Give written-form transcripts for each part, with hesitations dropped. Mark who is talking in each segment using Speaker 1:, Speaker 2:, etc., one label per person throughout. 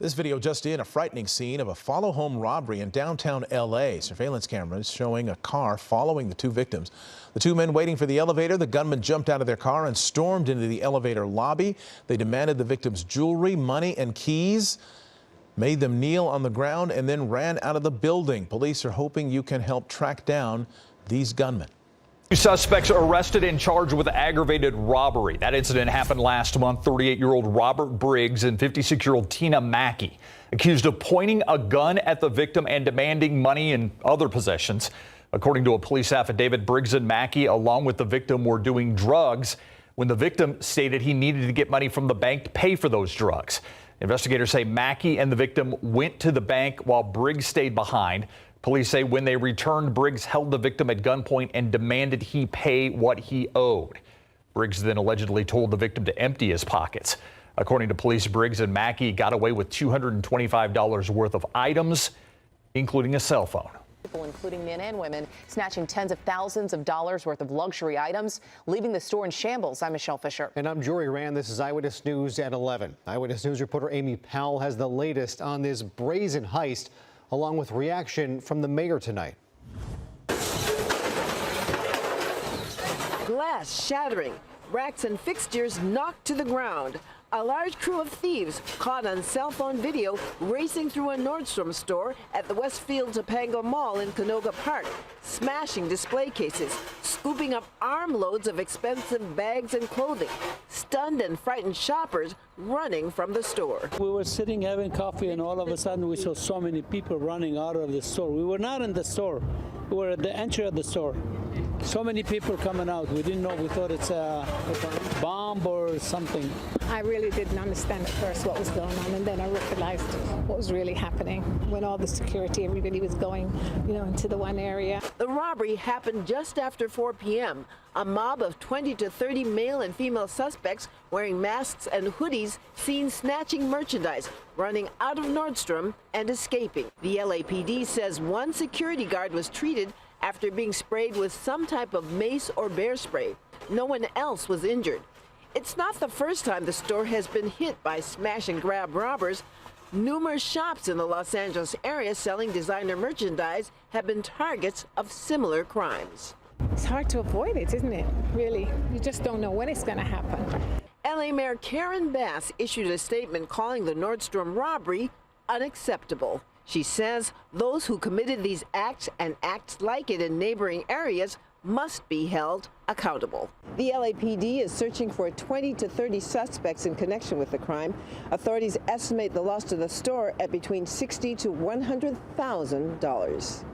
Speaker 1: This video just in, a frightening scene of a follow-home robbery in downtown L.A. Surveillance cameras showing a car following the two victims. The two men waiting for the elevator, the gunman jumped out of their car and stormed into the elevator lobby. They demanded the victims' jewelry, money, and keys, made them kneel on the ground, and then ran out of the building. Police are hoping you can help track down these gunmen.
Speaker 2: Two suspects arrested and charged with aggravated robbery. That incident happened last month. 38-year-old Robert Briggs and 56-year-old Tina Mackey accused of pointing a gun at the victim and demanding money and other possessions. According to a police affidavit, Briggs and Mackey, along with the victim, were doing drugs when the victim stated he needed to get money from the bank to pay for those drugs. Investigators say Mackey and the victim went to the bank while Briggs stayed behind. Police say when they returned, Briggs held the victim at gunpoint and demanded he pay what he owed. Briggs then allegedly told the victim to empty his pockets. According to police, Briggs and Mackey got away with $225 worth of items, including a cell phone.
Speaker 3: People, including men and women, snatching tens of thousands of dollars worth of luxury items, leaving the store in shambles. I'm Michelle Fisher.
Speaker 4: And I'm Jory Rand. This is Eyewitness News at 11. Eyewitness News reporter Amy Powell has the latest on this brazen heist, along with reaction from the mayor tonight.
Speaker 5: Glass shattering, racks and fixtures knocked to the ground. A large crew of thieves caught on cell phone video racing through a Nordstrom store at the Westfield Topanga Mall in Canoga Park, smashing display cases, scooping up armloads of expensive bags and clothing. Stunned and frightened shoppers running from the store.
Speaker 6: We were sitting having coffee and all of a sudden we saw so many people running out of the store. We were not in the store. We were at the entry of the store. So many people coming out. We didn't know. We thought it's a bomb or something.
Speaker 7: I really didn't understand at first what was going on, and then I realized what was really happening when all the security, everybody was going, into the one area.
Speaker 5: The robbery happened just after 4 p.m. A mob of 20 to 30 male and female suspects wearing masks and hoodies seen snatching merchandise, running out of Nordstrom and escaping. The LAPD says one security guard was treated after being sprayed with some type of mace or bear spray. No one else was injured. It's not the first time the store has been hit by smash and grab robbers. Numerous shops in the Los Angeles area selling designer merchandise have been targets of similar crimes.
Speaker 7: It's hard to avoid it, isn't it? Really, you just don't know when it's going to happen.
Speaker 5: LA Mayor Karen Bass issued a statement calling the Nordstrom robbery unacceptable. She says those who committed these acts and acts like it in neighboring areas must be held accountable. The LAPD is searching for 20 to 30 suspects in connection with the crime. Authorities estimate the loss to the store at between $60,000 to $100,000.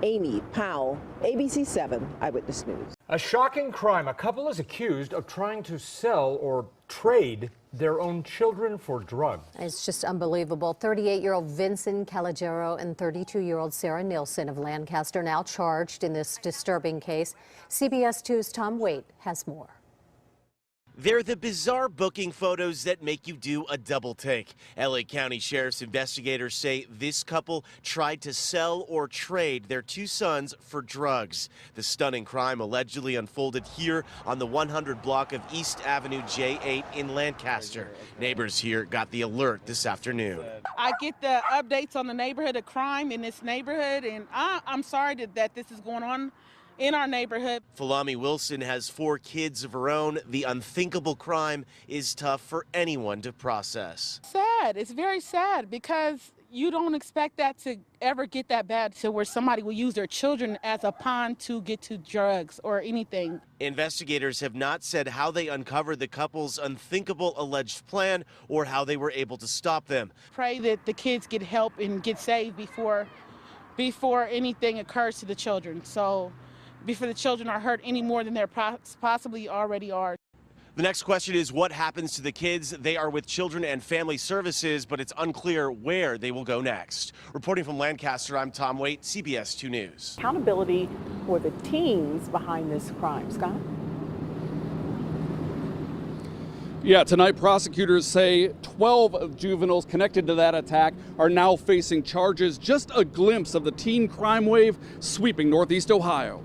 Speaker 5: Amy Powell, ABC 7 Eyewitness News.
Speaker 8: A shocking crime. A couple is accused of trying to sell or trade their own children for drugs.
Speaker 9: It's just unbelievable. 38-year-old Vincent Calogero and 32-year-old Sarah Nilsson of Lancaster now charged in this disturbing case. CBS 2's Tom Waite has more.
Speaker 10: They're the bizarre booking photos that make you do a double take. LA County Sheriff's investigators say this couple tried to sell or trade their two sons for drugs. The stunning crime allegedly unfolded here on the 100 block of East Avenue J8 in Lancaster. Neighbors here got the alert this afternoon.
Speaker 11: I get the updates on the neighborhood of crime in this neighborhood, and I'm sorry that this is going on in our neighborhood. Falami Wilson has 4 kids of her own. The unthinkable crime is tough for anyone to process. Sad. It's very sad because you don't expect that to ever get that bad to where somebody will use their children as a pawn to get to drugs or anything.
Speaker 10: Investigators have not said how they uncovered the couple's unthinkable alleged plan or how they were able to stop them.
Speaker 11: Pray that the kids get help and get saved before anything occurs to the children. So before the children are hurt any more than they possibly already are.
Speaker 10: The next question is what happens to the kids? They are with Children and Family Services, but it's unclear where they will go next. Reporting from Lancaster, I'm Tom Waite, CBS 2 News.
Speaker 12: Accountability for the teens behind this crime. Scott?
Speaker 13: Yeah, tonight prosecutors say 12 juveniles connected to that attack are now facing charges. Just a glimpse of the teen crime wave sweeping Northeast Ohio.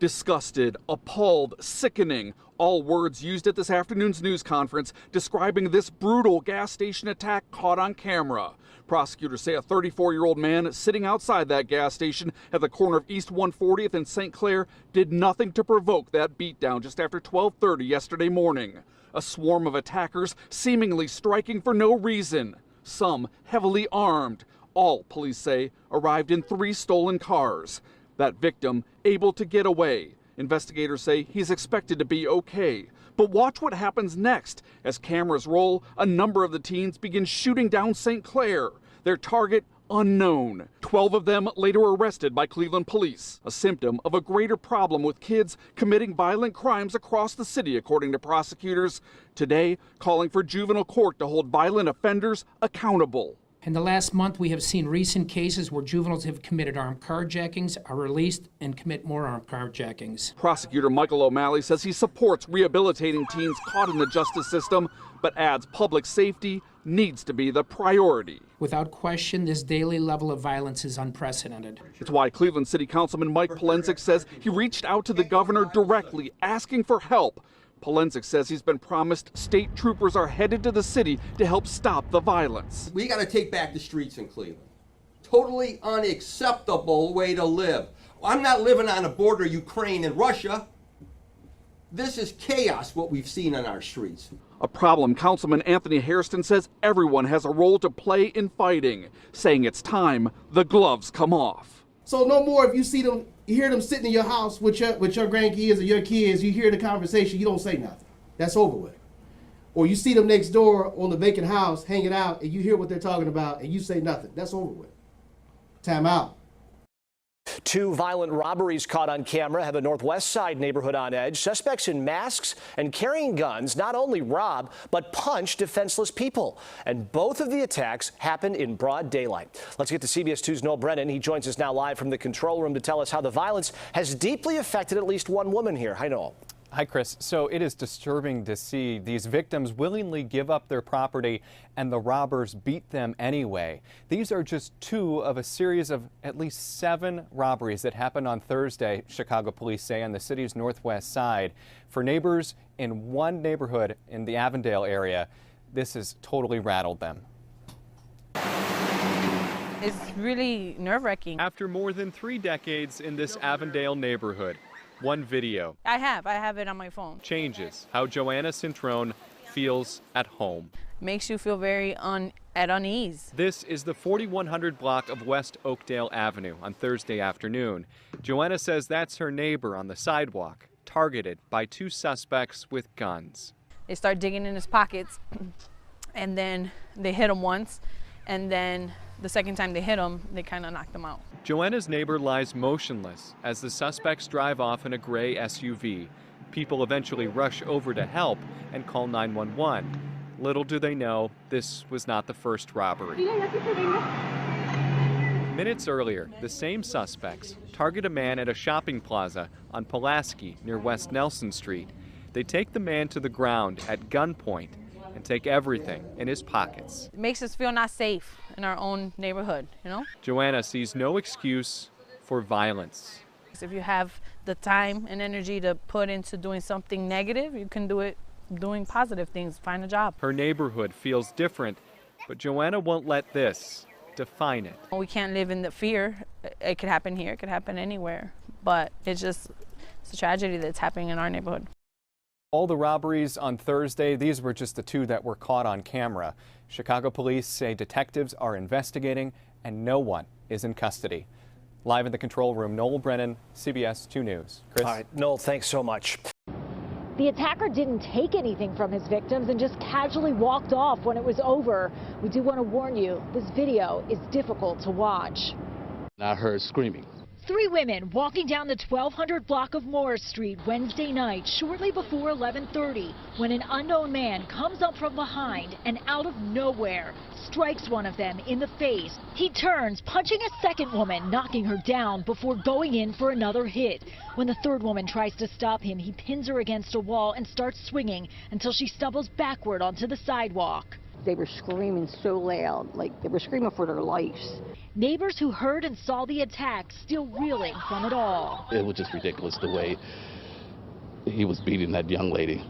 Speaker 13: Disgusted, appalled, sickening, all words used at this afternoon's news conference describing this brutal gas station attack caught on camera. Prosecutors say a 34-year-old man sitting outside that gas station at the corner of East 140th and St. Clair did nothing to provoke that beatdown just after 12:30 yesterday morning. A swarm of attackers seemingly striking for no reason, some heavily armed. All, police say, arrived in 3 stolen cars. That victim able to get away. Investigators say he's expected to be okay. But watch what happens next. As cameras roll, a number of the teens begin shooting down St. Clair. Their target unknown. 12 of them later arrested by Cleveland police. A symptom of a greater problem with kids committing violent crimes across the city, according to prosecutors. Today, calling for juvenile court to hold violent offenders accountable.
Speaker 14: In the last month, we have seen recent cases where juveniles have committed armed carjackings, are released, and commit more armed carjackings.
Speaker 13: Prosecutor Michael O'Malley says he supports rehabilitating teens caught in the justice system, but adds public safety needs to be the priority.
Speaker 14: Without question, this daily level of violence is unprecedented.
Speaker 13: It's why Cleveland City Councilman Mike Polensek says he reached out to the governor directly, asking for help. Polensek says he's been promised state troopers are headed to the city to help stop the violence.
Speaker 15: We got to take back the streets in Cleveland. Totally unacceptable way to live. I'm not living on the border of Ukraine and Russia. This is chaos, what we've seen on our streets.
Speaker 13: A problem Councilman Anthony Hairston says everyone has a role to play in fighting, saying it's time the gloves come off.
Speaker 16: So no more if you see them, you hear them sitting in your house with your grandkids or your kids, you hear the conversation, you don't say nothing. That's over with. Or you see them next door on the vacant house hanging out and you hear what they're talking about and you say nothing. That's over with. Time out.
Speaker 17: 2 violent robberies caught on camera have the Northwest Side neighborhood on edge. Suspects in masks and carrying guns not only rob, but punch defenseless people. And both of the attacks happened in broad daylight. Let's get to CBS 2's Noel Brennan. He joins us now live from the control room to tell us how the violence has deeply affected at least one woman here. Hi, Noel.
Speaker 18: Hi, Chris. So it is disturbing to see these victims willingly give up their property and the robbers beat them anyway. These are just 2 of a series of at least 7 robberies that happened on Thursday, Chicago police say, on the city's northwest side. For neighbors in one neighborhood in the Avondale area, this has totally rattled them.
Speaker 19: It's really nerve-wracking.
Speaker 18: After more than 3 decades in this Avondale neighborhood, one video
Speaker 19: I have it on my phone.
Speaker 18: changes how Joanna Cintrone feels at home.
Speaker 19: Makes you feel very at unease.
Speaker 18: This is the 4100 block of West Oakdale Avenue on Thursday afternoon. Joanna says that's her neighbor on the sidewalk, targeted by 2 suspects with guns.
Speaker 19: They start digging in his pockets, and then they hit him once, and then the second time they hit him, they kind of knocked him out.
Speaker 18: Joanna's neighbor lies motionless as the suspects drive off in a gray SUV. People eventually rush over to help and call 911. Little do they know, this was not the first robbery. Minutes earlier, the same suspects target a man at a shopping plaza on Pulaski near West Nelson Street. They take the man to the ground at gunpoint and take everything in his pockets.
Speaker 19: It makes us feel not safe in our own neighborhood, you know?
Speaker 18: Joanna sees no excuse for violence.
Speaker 19: If you have the time and energy to put into doing something negative, you can do it doing positive things, find a job.
Speaker 18: Her neighborhood feels different, but Joanna won't let this define it.
Speaker 19: We can't live in the fear. It could happen here, it could happen anywhere, but it's a tragedy that's happening in our neighborhood.
Speaker 18: All the robberies on Thursday, these were just the 2 that were caught on camera. Chicago police say detectives are investigating and no one is in custody. Live in the control room, Noel Brennan, CBS 2 News. Chris?
Speaker 17: All right, Noel, thanks so much.
Speaker 20: The attacker didn't take anything from his victims and just casually walked off when it was over. We do want to warn you, this video is difficult to watch.
Speaker 21: I heard screaming.
Speaker 20: 3 women walking down the 1200 block of Morris Street Wednesday night shortly before 11:30 when an unknown man comes up from behind and out of nowhere strikes one of them in the face. He turns, punching a second woman, knocking her down before going in for another hit. When the third woman tries to stop him, he pins her against a wall and starts swinging until she stumbles backward onto the sidewalk.
Speaker 1: They were screaming so loud, like they were screaming for their lives.
Speaker 20: Neighbors who heard and saw the attack still reeling from it all.
Speaker 21: It was just ridiculous the way he was beating that young lady.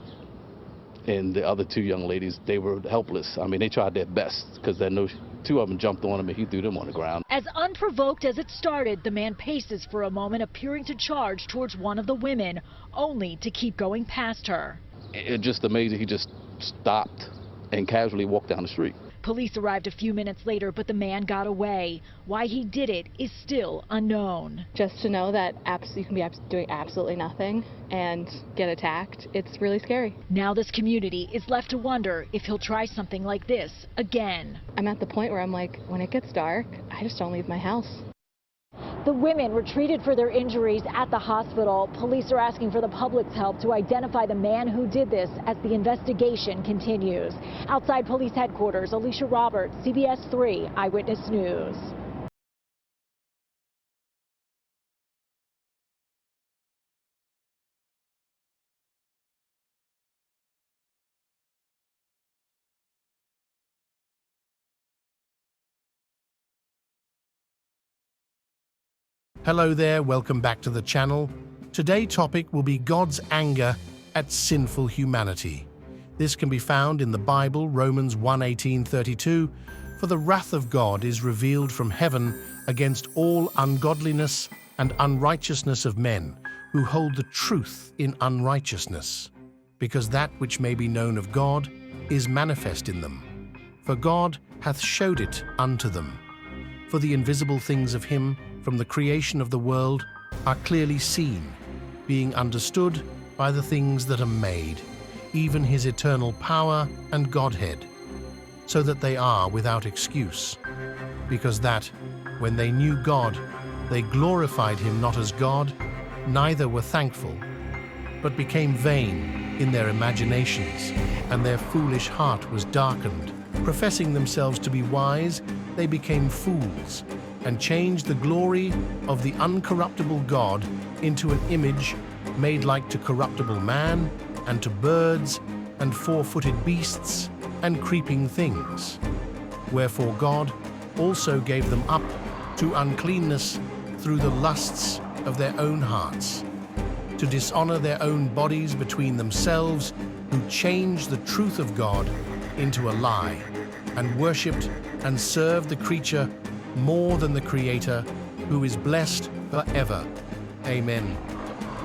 Speaker 21: And the other two young ladies, they were helpless. I mean, they tried their best because I know two of them jumped on him and he threw them on the ground.
Speaker 20: As unprovoked as it started, the man paces for a moment, appearing to charge towards one of the women, only to keep going past her.
Speaker 21: It's just amazing. He just stopped and casually walked down the street.
Speaker 20: Police arrived a few minutes later, but the man got away. Why he did it is still unknown.
Speaker 22: Just to know that you can be doing absolutely nothing and get attacked, it's really scary.
Speaker 20: Now this community is left to wonder if he'll try something like this again.
Speaker 22: I'm at the point where I'm like, when it gets dark, I just don't leave my house.
Speaker 20: The women were treated for their injuries at the hospital. Police are asking for the public's help to identify the man who did this as the investigation continues. Outside police headquarters, Alicia Roberts, CBS 3 Eyewitness News.
Speaker 23: Hello there, welcome back to the channel. Today's topic will be God's anger at sinful humanity. This can be found in the Bible, Romans 1:18-32, "For the wrath of God is revealed from heaven against all ungodliness and unrighteousness of men, who hold the truth in unrighteousness, because that which may be known of God is manifest in them. For God hath showed it unto them. For the invisible things of him from the creation of the world are clearly seen, being understood by the things that are made, even his eternal power and Godhead, so that they are without excuse, because that, when they knew God, they glorified him not as God, neither were thankful, but became vain in their imaginations, and their foolish heart was darkened. Professing themselves to be wise, they became fools, and changed the glory of the uncorruptible God into an image made like to corruptible man, and to birds, and four-footed beasts, and creeping things. Wherefore God also gave them up to uncleanness through the lusts of their own hearts, to dishonor their own bodies between themselves, who changed the truth of God into a lie, and worshipped and served the creature more than the Creator, who is blessed forever. Amen.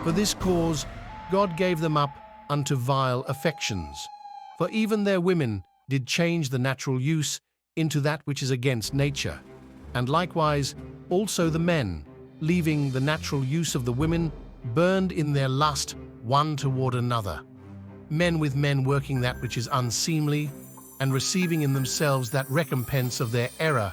Speaker 23: For this cause God gave them up unto vile affections. For even their women did change the natural use into that which is against nature. And likewise also the men, leaving the natural use of the women, burned in their lust one toward another. Men with men working that which is unseemly, and receiving in themselves that recompense of their error,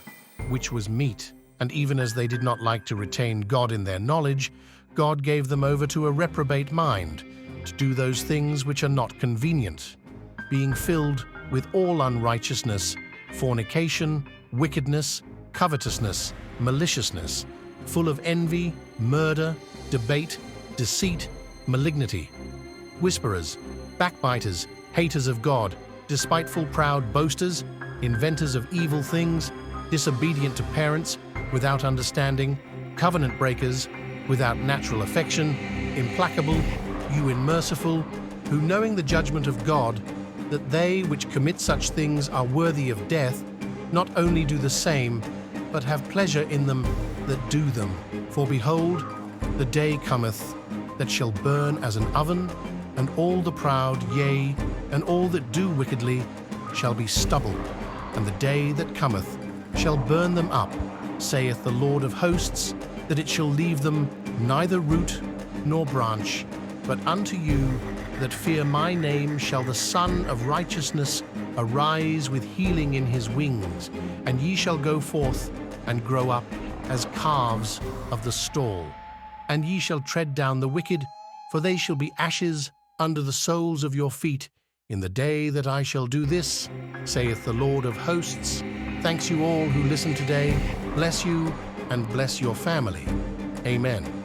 Speaker 23: which was meat. And even as they did not like to retain God in their knowledge, God gave them over to a reprobate mind, to do those things which are not convenient, being filled with all unrighteousness, fornication, wickedness, covetousness, maliciousness, full of envy, murder, debate, deceit, malignity, whisperers, backbiters, haters of God, despiteful, proud, boasters, inventors of evil things, disobedient to parents, without understanding, covenant breakers, without natural affection, implacable, unmerciful, who knowing the judgment of God, that they which commit such things are worthy of death, not only do the same, but have pleasure in them that do them. For behold, the day cometh, that shall burn as an oven, and all the proud, yea, and all that do wickedly, shall be stubble, and the day that cometh shall burn them up, saith the Lord of hosts, that it shall leave them neither root nor branch. But unto you that fear my name shall the Son of Righteousness arise with healing in his wings, and ye shall go forth and grow up as calves of the stall. And ye shall tread down the wicked, for they shall be ashes under the soles of your feet, in the day that I shall do this, saith the Lord of hosts. Thanks you all who listened today. Bless you and bless your family. Amen.